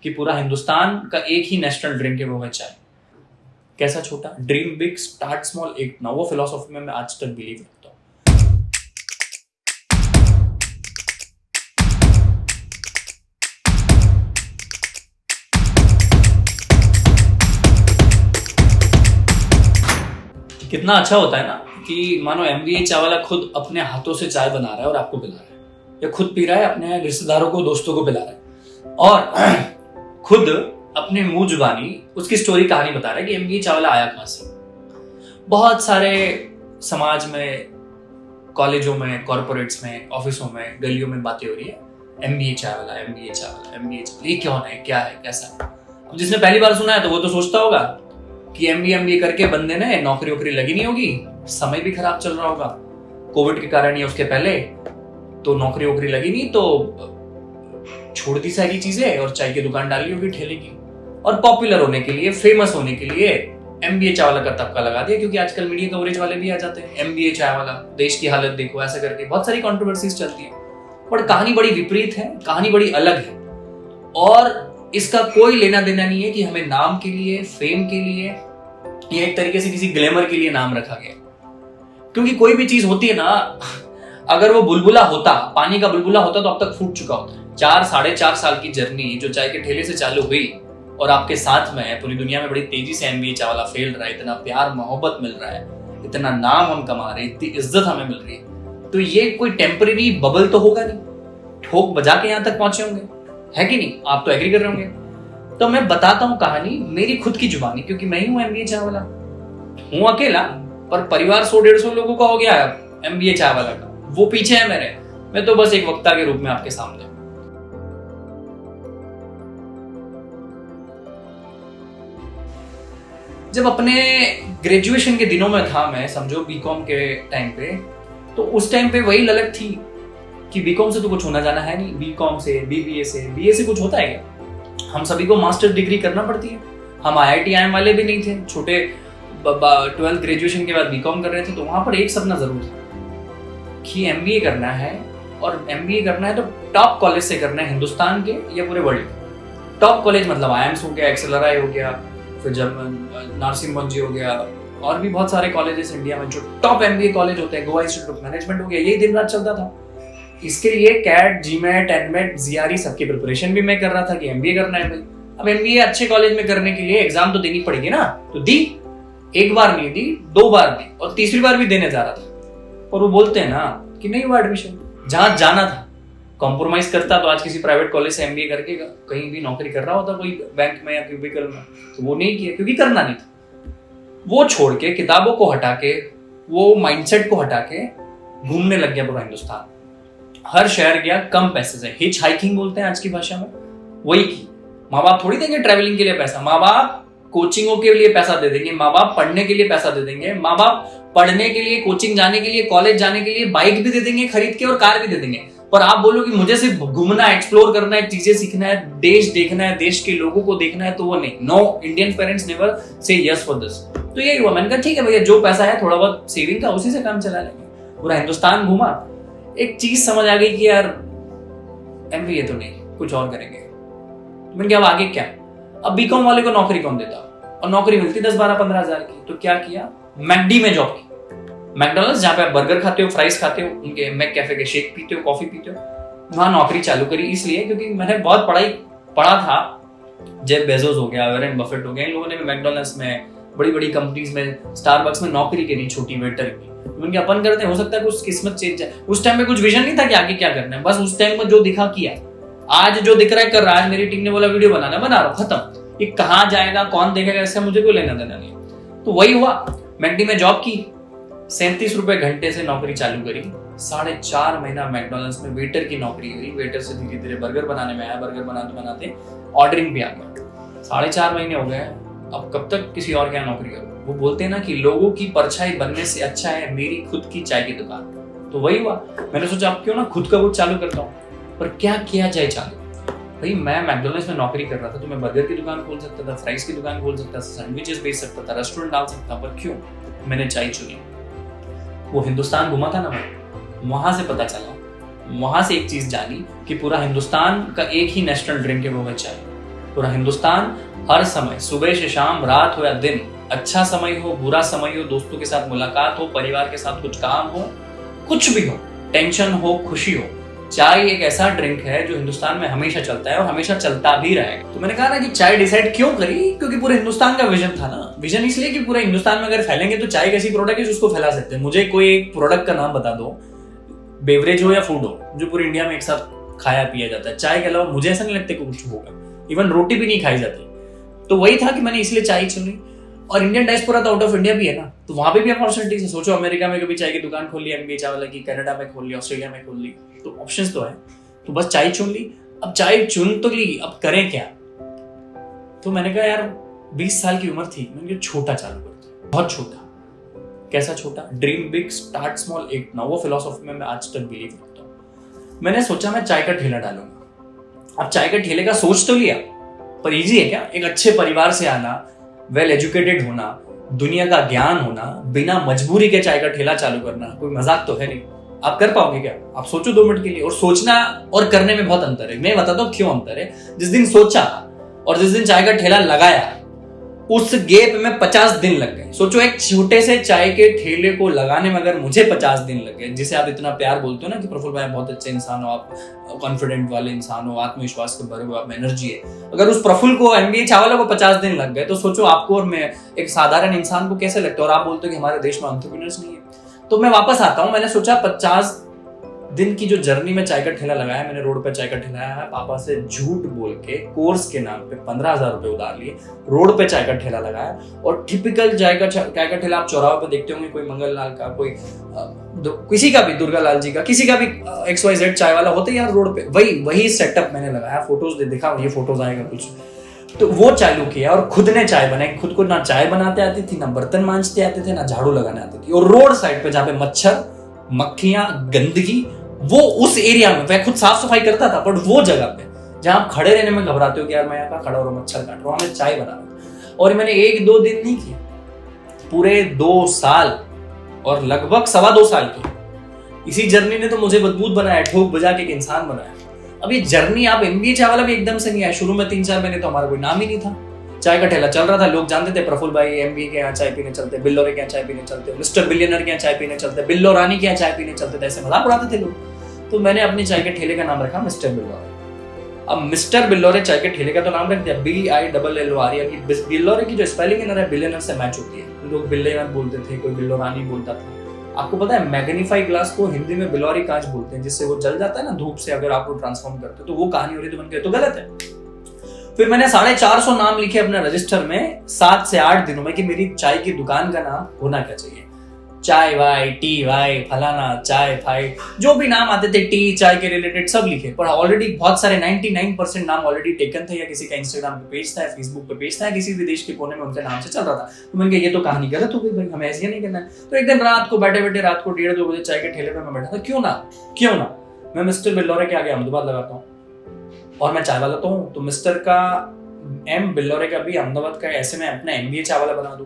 कि पूरा हिंदुस्तान का एक ही नेशनल ड्रिंक है, वो है चाय। कैसा छोटा? Dream big, start small, act now. वो फिलॉसफी में मैं आज तक बिलीव करता हूँ। कितना अच्छा होता है ना कि मानो MBA चाय वाला खुद अपने हाथों से चाय बना रहा है और आपको पिला रहा है, या खुद पी रहा है, अपने रिश्तेदारों को, दोस्तों को पिला रहा है, और खुद अपने मुंह जुबानी उसकी स्टोरी कहानी बता रहा है कि MBA चाय वाला आया कहां से। बहुत सारे समाज में, कॉलेजों में, कॉर्पोरेट्स में, ऑफिसों में, गलियों में बातें हो रही है, MBA चाय वाला, MBA चाय वाला, MBA चाय वाला। ये कौन है, क्या है, कैसा है? अब जिसने पहली बार सुना है तो वो तो सोचता होगा कि MBA करके बंदे ने नौकरी वोकरी लगी नहीं होगी, समय भी खराब चल रहा होगा कोविड के कारण या उसके पहले, तो नौकरी वोकरी लगी नहीं तो छोड़ दी सारी चीजें और चाय की दुकान डाली होगी ठेले की, और पॉपुलर होने के लिए, फेमस होने के लिए MBA चाय वाला का तबका लगा दिया, क्योंकि आजकल मीडिया कवरेज वाले भी आ जाते हैं, MBA चाय वाला, देश की हालत देखो, ऐसा करके बहुत सारी कंट्रोवर्सीज चलती है। पर कहानी बड़ी विपरीत है, कहानी बड़ी अलग है, और इसका कोई लेना देना नहीं है कि हमें नाम के लिए, फेम के लिए, या एक तरीके से किसी ग्लैमर के लिए नाम रखा गया। क्योंकि कोई भी चीज होती है ना, अगर वो बुलबुला होता, पानी का बुलबुला होता, तो अब तक फूट चुका होता है। 4-4.5 साल की जर्नी जो चाय के ठेले से चालू हुई और आपके साथ में है, पूरी दुनिया में बड़ी तेजी से MBA चाय वाला फैल रहा है, इतना प्यार मोहब्बत मिल रहा है, इतना नाम हम कमा रहे हैं, इतनी इज्जत हमें मिल रही है, तो ये कोई टेम्परेरी बबल तो होगा नहीं, ठोक बजा के यहां तक पहुंचे होंगे, है कि नहीं? आप तो एग्री कर रहे होंगे। तो मैं बताता हूं कहानी मेरी खुद की जुबानी, क्योंकि मैं ही हूं MBA चाय वाला, हूं अकेला, पर परिवार 100-150 लोगों का हो गया MBA चाय वाला का, वो पीछे है मेरे, मैं तो बस एक वक्ता के रूप में आपके सामने। जब अपने ग्रेजुएशन के दिनों में था मैं, समझो BCom के टाइम पे, तो उस टाइम पे वही ललक थी कि BCom से तो कुछ होना जाना है नहीं, BCom से, BBA से, BA से कुछ होता है क्या? हम सभी को मास्टर डिग्री करना पड़ती है। हम IIT वाले भी नहीं थे, छोटे 12th ग्रेजुएशन के बाद BCom कर रहे थे, तो वहां पर एक सपना जरूर था कि MBA करना है, और MBA करना है तो टॉप कॉलेज से करना है, हिंदुस्तान के या पूरे वर्ल्ड के। टॉप कॉलेज मतलब IIMS हो गया, XLRI हो गया, फिर जब नारसिम मंजी हो गया, और भी बहुत सारे कॉलेजेस इंडिया में जो टॉप MBA कॉलेज होते हैं, गोवा इंस्टीट्यूट ऑफ मैनेजमेंट हो गया, यही दिन रात चलता था। इसके लिए CAT, GMAT, NMAT, GRE सबकी प्रिपरेशन भी मैं कर रहा था कि MBA करना है भाई। अब MBA अच्छे कॉलेज में करने के लिए एग्जाम तो देनी पड़ेगी ना, तो दी, एक बार नहीं दी, 2 बार दी, और तीसरी बार भी देने जा रहा था, और वो बोलते हैं ना कि नहीं हुआ एडमिशन। जहां जाना था कॉम्प्रोमाइज करता, तो आज किसी प्राइवेट कॉलेज से MBA करके कहीं भी नौकरी कर रहा होता, कोई बैंक में या क्यूबिकल में, तो वो नहीं किया क्योंकि करना नहीं था। वो छोड़ के, किताबों को हटा के, वो माइंडसेट को हटा के घूमने लग गया पूरा हिंदुस्तान, हर शहर गया, कम पैसे से, हिच हाइकिंग बोलते हैं आज की भाषा में, वही की। माँ बाप थोड़ी देंगे ट्रैवलिंग के लिए पैसा, माँ बाप कोचिंगों के लिए पैसा दे देंगे, माँ बाप पढ़ने के लिए पैसा दे देंगे, माँ बाप पढ़ने के लिए, कोचिंग जाने के लिए, कॉलेज जाने के लिए बाइक भी दे देंगे खरीद के, और कार भी दे देंगे। पर आप बोलो कि मुझे सिर्फ घूमना है, एक्सप्लोर करना है, चीजें सीखना है, देश देखना है, देश के लोगों को देखना है, तो वो नहीं। No, Indian parents never say yes for this. तो यही हुआ, मैंने कहा ठीक है भैया, जो पैसा है थोड़ा बहुत सेविंग का, उसी से काम चला लेंगे। पूरा हिंदुस्तान घूमा, एक चीज समझ आ गई कि यार MBA तो नहीं, कुछ और करेंगे। मैंने कहा अब आगे क्या? अब BCom वाले को नौकरी कौन देता, और नौकरी मिलती 10-12-15 हजार की। तो क्या किया, मैकडी में जॉब की, मैकडॉनल्ड्स, जहां पे आप बर्गर खाते हो, फ्राइज खाते हो, उनके मैक कैफे के शेक पीते हो, कॉफी पीते हो, वहां नौकरी चालू करी। इसलिए क्योंकि मैंने बहुत पढ़ा था, जेफ बेजोस हो गया, वॉरेन बफेट हो गया, इन लोगों ने मैकडॉनल्ड्स में, बड़ी बड़ी कंपनीज में, स्टारबक्स में नौकरी करी, छोटी वेटर की। उनके अपन करते हैं, हो सकता है कुछ किस्मत चेंज जाए। उस टाइम में कुछ विजन नहीं था कि आगे क्या करना है, बस उस टाइम में जो दिखा किया। आज जो दिख रहा है कर रहा है। आज मेरी टीम ने बोला वीडियो बनाना, बना रहा हूं, खत्म। ये कहां जाएगा, कौन देखेगा, इससे मुझे कोई लेना देना नहीं। तो वही हुआ, मैकडी में जॉब की, 37 रुपए घंटे से नौकरी चालू करी। 4.5 महीना मैकडॉनल्ड्स में वेटर की नौकरी करी। वेटर से धीरे धीरे बर्गर बनाने में आया, बर्गर बनाते बनाते ऑर्डरिंग भी आ गया। 4.5 महीने हो गए, अब कब तक किसी और के यहाँ नौकरी करूं? वो बोलते हैं ना कि लोगों की परछाई बनने से अच्छा है मेरी खुद की चाय की दुकान। तो वही हुआ, मैंने सोचा अब क्यों ना खुद का कुछ चालू करता हूँ। पर क्या किया जाए चालू? भाई मैं मैकडॉनल्ड्स में नौकरी कर रहा था, तो मैं बर्गर की दुकान खोल सकता था, फ्राइज की दुकान खोल सकता था, सैंडविचेस बेच सकता था, रेस्टोरेंट डाल सकता था, पर क्यों मैंने चाय चुनी? वो हिंदुस्तान घुमा था ना मैं, वहां से पता चला, वहां से एक चीज जानी कि पूरा हिंदुस्तान का एक ही नेशनल ड्रिंक है, वो है चाय। पूरा हिंदुस्तान हर समय, सुबह से शाम, रात हो या दिन, अच्छा समय हो, बुरा समय हो, दोस्तों के साथ मुलाकात हो, परिवार के साथ कुछ काम हो, कुछ भी हो, टेंशन हो, खुशी हो, चाय एक ऐसा ड्रिंक है जो हिंदुस्तान में हमेशा चलता है और हमेशा चलता भी रहेगा। तो मैंने कहा ना कि चाय डिसाइड क्यों करी, क्योंकि पूरे हिंदुस्तान का विजन था ना। विजन इसलिए कि पूरे हिंदुस्तान में अगर फैलेंगे तो चाय एक ऐसी प्रोडक्ट है जो उसको फैला सकते हैं। मुझे कोई एक प्रोडक्ट का नाम बता दो, बेवरेज हो या फूड हो, जो पूरे इंडिया में एक साथ खाया पिया जाता है। चाय के अलावा मुझे ऐसा नहीं लगता कि कुछ होगा, इवन रोटी भी नहीं खाई जाती। तो वही था कि मैंने इसलिए चाय चुनी। और इंडियन डायस्पोरा तो आउट ऑफ इंडिया भी है ना, तो वहां पे भी अपॉर्चुनिटीज है। सोचो अमेरिका में कभी चाय की दुकान खोल ली एमबीए चाय वाला की, कनाडा में खोल ली, ऑस्ट्रेलिया में खोल ली, तो ऑप्शंस तो है। तो बस चाय चुन ली। अब चाय चुन तो ली, अब करें क्या? तो मैंने कहा यार 20 साल की उम्र थी, मैंने कहा छोटा चालू करता हूं, बहुत छोटा। कैसा छोटा? Dream big start small act now, वो फिलॉसफी में मैं आज तक बिलीव करता हूँ। मैंने सोचा मैं चाय का ठेला डालूंगा। अब चाय के ठेले का सोच तो लिया, पर इजी है क्या? एक अच्छे परिवार से आना, वेल एजुकेटेड होना, दुनिया का ज्ञान होना, बिना मजबूरी के चाय का ठेला चालू करना कोई मजाक तो है नहीं। आप कर पाओगे क्या? आप सोचो 2 मिनट के लिए। और सोचना और करने में बहुत अंतर है। मैं बताता हूँ क्यों अंतर है। जिस दिन सोचा और जिस दिन चाय का ठेला लगाया, उस गेप में 50 दिन लग गए। सोचो एक छोटे से चाय के ठेले को लगाने में अगर मुझे 50 दिन लग गए, जिसे आप इतना प्यार बोलते हो ना कि प्रफुल्ल भाई बहुत अच्छे इंसान हो, आप कॉन्फिडेंट वाले इंसान हो, आत्मविश्वास के भरे हो, आप में एनर्जी है, अगर उस प्रफुल्ल को, एमबीए चावला को 50 दिन लग गए, तो सोचो आपको और मैं एक साधारण इंसान को कैसे लगता है। और आप बोलते हो कि हमारे देश में एंटरप्रेन्योर्स नहीं है। तो मैं वापस आता हूं, मैंने सोचा 50 दिन की जो जर्नी में चाय का ठेला लगाया, मैंने रोड पे चाय का ठेला है, पापा से झूठ बोल के कोर्स के नाम पे 15,000 रुपए उधार लिए, रोड पे चाय का ठेला लगाया। और टिपिकल चाय का ठेला आप चौराहे पे देखते होंगे, कोई मंगल लाल का, कोई किसी का भी, दुर्गा लाल जी का, किसी का भी XYZ चाय वाला होता है यार रोड पे, वही सेटअप मैंने लगाया। फोटोज दिखा, ये फोटोज आएगा कुछ, तो वो चालू किया और खुद ने चाय बनाई। खुद को ना चाय बनाते आती थी, ना बर्तन मांजते आते थे, ना झाड़ू लगाने आती थी। और रोड साइड पे जहाँ पे मच्छर, मक्खियां, गंदगी, वो उस एरिया में मैं खुद साफ सफाई करता था, बट वो जगह पे जहां आप खड़े रहने में घबराते हो कि यार मैं यहाँ खड़ा हो, मच्छर काट रहा हूं, मैं चाय बना रहा हूं। और मैंने 1-2 दिन नहीं किया, पूरे 2 साल और लगभग 2.25 साल की इसी जर्नी ने तो मुझे मजबूत बनाया, ठोक बजा के एक इंसान बनाया। अब ये जर्नी आप एमबीए चाय वाला भी एकदम से नहीं आया। शुरू में 3-4 महीने तो हमारा कोई नाम ही नहीं था। चाय का ठेला चल रहा था, लोग जानते थे प्रफुल्ल भाई एमबीए के यहाँ चाय पीने चलते, बिल्लोरे के यहाँ चाय पीने चलते, मिस्टर बिलियनर के यहाँ चाय पीने चलते, बिल्लो रानी के यहाँ चाय पीने चलते थे, ऐसे मजाक उड़ाते थे लोग। तो मैंने अपने चाय के ठेले का नाम रखा मिस्टर बिल्लोरे। अब मिस्टर बिल्लोरे चाय के ठेले का तो नाम रख दिया BILLORE। बिल्लोरे की जो स्पेलिंग है ना, बिलियनर से मैच होती है। लोग बिल्लेनर बोलते थे, कोई बिल्लो रानी बोलता था। आपको पता है मैग्नीफाई ग्लास को हिंदी में बिल्लौरी कांच बोलते हैं, जिससे वो जल जाता है ना धूप से, अगर आप वो ट्रांसफॉर्म करते हो तो वो कहानी हो रही, तो बन गए, तो गलत है। फिर मैंने 450 नाम लिखे अपने रजिस्टर में 7 से 8 दिनों में कि मेरी चाय की दुकान का नाम होना क्या चाहिए। चाय वाई, टी वाई, फलाना, चाय फाई, जो भी नाम आते थे टी चाय के रिलेटेड सब लिखे। पर ऑलरेडी बहुत सारे 99% नाम ऑलरेडी टेकन थे, या किसी का इंस्टाग्राम पे पेज था, फेसबुक पे पेज था, या किसी विदेश के कोने में उनके नाम से चल रहा था। तो मैंने कहा ये तो कहानी गलत हो गई भाई, हमें ऐसे नहीं करना है। तो एक दिन रात को बैठे बैठे, रात को 1:30-2 बजे चाय के ठेले पे मैं बैठा था, क्यों ना मैं मिस्टर बिल्लोरे के आगे अहमदाबाद लगाता हूँ, और मैं चाय वाला तो हूँ, तो मिस्टर का M बिल्लोरे का भी अहमदाबाद का, ऐसे मैं अपना MBA चाय वाला बना दूं।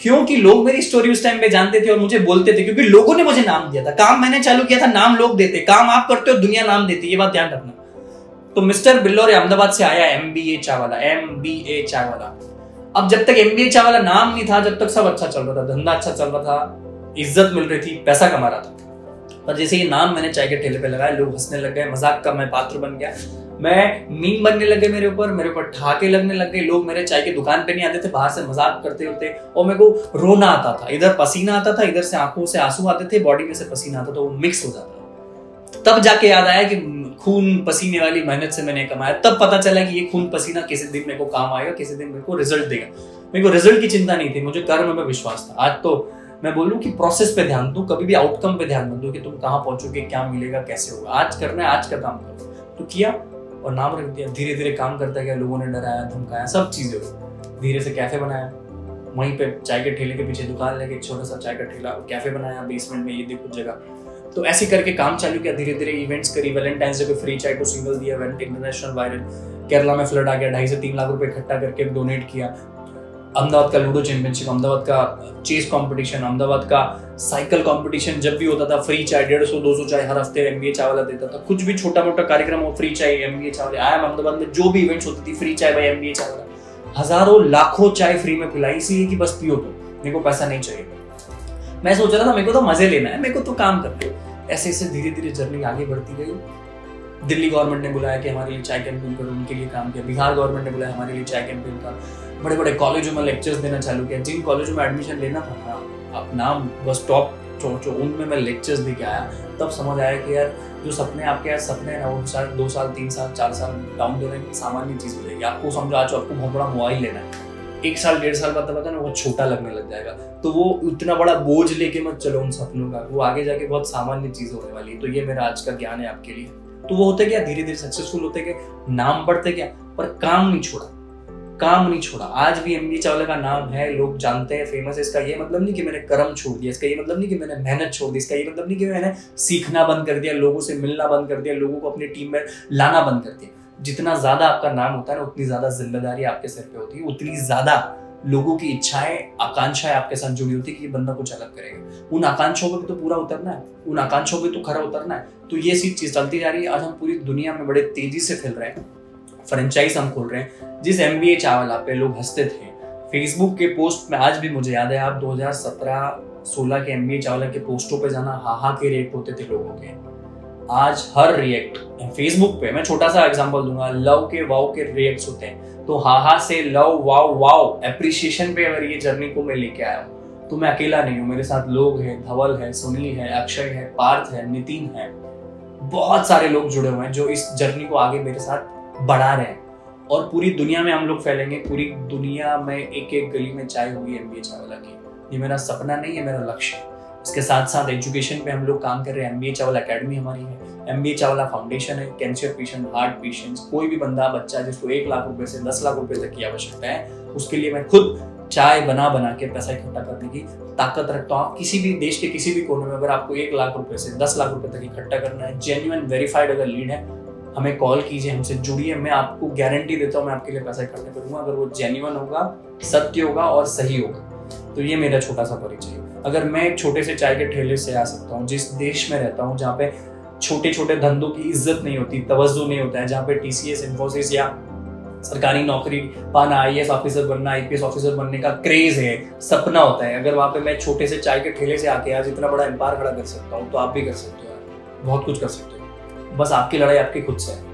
क्योंकि लोग मेरी स्टोरी उस टाइम पे जानते थे और मुझे बोलते थे, क्योंकि लोगों ने मुझे नाम दिया था। काम मैंने चालू किया था, नाम लोग देते, काम आप करते हो दुनिया नाम देती, ये बात ध्यान रखना। तो मिस्टर बिल्लोरे अहमदाबाद से आया MBA चाय वाला। अब जब तक MBA चाय वाला नाम नहीं था, जब तक सब अच्छा चल रहा था, धंधा अच्छा चल रहा था, इज्जत मिल रही थी, पैसा कमा रहा था। पर जैसे ये नाम मैंने चाय के ठेले पे लगाया, लोग हंसने लग गए, मजाक का मैं पात्र बन गया, मैं मीम बनने लगे, मेरे ऊपर ठाके लगने लग गए। लोग मेरे चाय की दुकान पे नहीं आते थे, बाहर से मजाक करते होते, और मेरे को रोना आता था, इधर पसीना आता था, इधर से आंखों से आंसू आते थे, बॉडी में से पसीना आता था, वो मिक्स हो जाता। तब जाके याद आया कि खून पसीने वाली मेहनत से मैंने कमाया। तब पता चला कि ये खून पसीना किसी दिन मेरे को काम आएगा, किसी दिन मेरे को रिजल्ट देगा। मेरे को रिजल्ट की चिंता नहीं थी, मुझे कर्म में विश्वास था। आज तो मैं बोलूं कि प्रोसेस पे ध्यान दो, कभी भी आउटकम पे ध्यान मत दो कि तुम कहां पहुंचोगे, क्या मिलेगा, कैसे होगा। आज करना है, आज का काम करो। तो किया और नाम रख दिया। धीरे धीरे काम करता गया, लोगों ने डराया, धमकाया, सब चीजें हुई। धीरे से कैफे बनाया, वहीं पे चाय के ठेले के पीछे दुकान लेके छोटा सा चाय का ठेला, कैफे बनाया बेसमेंट में, ये देखो जगह। तो ऐसे करके काम चालू किया। धीरे धीरे इवेंट्स करी, वैलेंटाइंस डे पे फ्री चाय टू सिंगल दिया, इंटरनेशनल वायरल। केरला में फ्लड आ गया, 2.5 से 3 लाख रुपए इकट्ठा करके डोनेट किया। अहमदाबाद का लूडो चैंपियनशिप, अहमदाबाद का चेस कंपटीशन, अहमदाबाद का साइकिल कंपटीशन जब भी होता था फ्री चाय, 150-200 चाय हर हफ्ते एमबीए चाय वाला देता था। कुछ भी छोटा मोटा कार्यक्रम हो, फ्री चाय एमबीए चाय वाला। आया अहमदाबाद में जो भी इवेंट्स होती थी, फ्री चाय बाय एमबीए चाय वाला। हजारों लाखों चाय फ्री में पिलाई, इसलिए कि बस पियो, तो मेरे को पैसा नहीं चाहिए। मैं सोच रहा था मेरे को तो मजे लेना है, मेरे को तो काम करना है। ऐसे ऐसे धीरे धीरे जर्नी आगे बढ़ती गई। दिल्ली गवर्नमेंट ने बुलाया कि हमारे लिए चाय कैंपेन करो, उनके लिए काम किया। बिहार गवर्नमेंट ने बुलाया हमारे लिए चाय कैंपेन का। बड़े बड़े कॉलेजों में लेक्चर्स देना चालू किया। जिन कॉलेजों में एडमिशन लेना था ना, आप नाम बस टॉप जो उनमें मैं लेक्चर्स दे के आया। तब समझ आया कि यार जो सपने आपके यार सपने हैं ना, वो 2 साल 3 साल 4 साल डाउन द लाइन सामान्य चीज हो जाएगी। आपको समझो आज आपको बहुत बड़ा मोबाइल लेना है, 1 साल 1.5 साल बाद पता ना वो छोटा लगने लग जाएगा। तो वो इतना बड़ा बोझ लेके मत चलो उन सपनों का, वो आगे जाके बहुत सामान्य चीज होने वाली है। तो ये मेरा आज का ज्ञान है आपके लिए। तो वो होते क्या, धीरे धीरे सक्सेसफुल होते क्या, नाम बढ़ते क्या, पर काम नहीं छोड़ा, काम नहीं छोड़ा। आज भी एमबीए चावला का नाम है, लोग जानते हैं, फेमस है। इसका ये मतलब नहीं कि मैंने कर्म छोड़ दिया, इसका ये मतलब नहीं कि मैंने मेहनत छोड़ दी, इसका ये मतलब नहीं कि मैंने सीखना बंद कर दिया, लोगों से मिलना बंद कर दिया, लोगों को अपनी टीम में लाना बंद कर दिया। जितना ज्यादा आपका नाम होता है ना, उतनी ज्यादा जिम्मेदारी आपके सिर पे होती है, उतनी ज्यादा लोगों की इच्छाएं आकांक्षाएं आपके साथ जुड़ी होती है कि ये बंदा कुछ अलग करेगा। उन आकांक्षाओं पे भी तो पूरा उतरना है, उन आकांक्षाओं पे तो खरा उतरना है। तो ये चीज चलती जा रही है। आज हम पूरी दुनिया में बड़े तेजी से फैल रहे हैं, फ्रेंचाइज हम खोल रहे हैं। जिस एमबीए चावला पे लोग हंसते थे फेसबुक के पोस्ट में, आज भी मुझे याद है, आप 2017-16 के एमबीए चावला के पोस्टों पे जाना, हाहा के रिएक्ट होते थे लोगों के। आज हर रिएक्ट फेसबुक पे, मैं छोटा सा एग्जांपल दूंगा, लव के वाव के रिएक्ट्स होते हैं। तो हाहा से लव वाव वाव एप्रिसिएशन पे अगर ये जर्नी को मैं लेके आया हूँ, तो मैं अकेला नहीं हूँ। मेरे साथ लोग हैं, धवल है, सुनील है, अक्षय है, पार्थ है, नितिन है, बहुत सारे लोग जुड़े हुए हैं जो इस जर्नी को आगे मेरे साथ बढ़ा रहे हैं। और पूरी दुनिया में हम लोग फैलेंगे, पूरी दुनिया में एक एक गली में चाय होगी एमबीए चावला की। ये मेरा सपना नहीं है, मेरा लक्ष्य है। इसके साथ साथ एजुकेशन पे हम लोग काम कर रहे हैं। एमबीए चावला एकेडमी हमारी है, एमबीए चावला फाउंडेशन है। कैंसर पेशेंट, हार्ट पेशेंट्स, कोई भी बंदा बच्चा जिसको 1 लाख रुपए से 10 लाख रुपए तक की आवश्यकता है, उसके लिए मैं खुद चाय बना बना के पैसा इकट्ठा करने की ताकत रखता हूँ। आप किसी भी देश के किसी भी कोने में अगर आपको 1 लाख रुपए से 10 लाख रुपए तक इकट्ठा करना है, जेन्युइन वेरीफाइड अगर लीड है, हमें कॉल कीजिए, हमसे जुड़िए। मैं आपको गारंटी देता हूँ मैं आपके लिए पैसा इकट्ठा करूंगा, अगर वो जेन्युइन होगा, सत्य होगा और सही होगा। तो ये मेरा छोटा सा परिचय। अगर मैं एक छोटे से चाय के ठेले से आ सकता हूँ, जिस देश में रहता हूँ जहाँ पे छोटे छोटे धंधों की इज्जत नहीं होती, तवज्जो नहीं होता है, जहाँ पे टीसीएस, इन्फोसिस या सरकारी नौकरी पाना, आईएएस ऑफिसर बनना, आईपीएस ऑफिसर बनने का क्रेज है, सपना होता है, अगर वहाँ पे मैं छोटे से चाय के ठेले से आके आज इतना बड़ा एम्पायर खड़ा कर सकता हूँ, तो आप भी कर सकते हो, बहुत कुछ कर सकते हो। बस आपकी लड़ाई आपके खुद से है।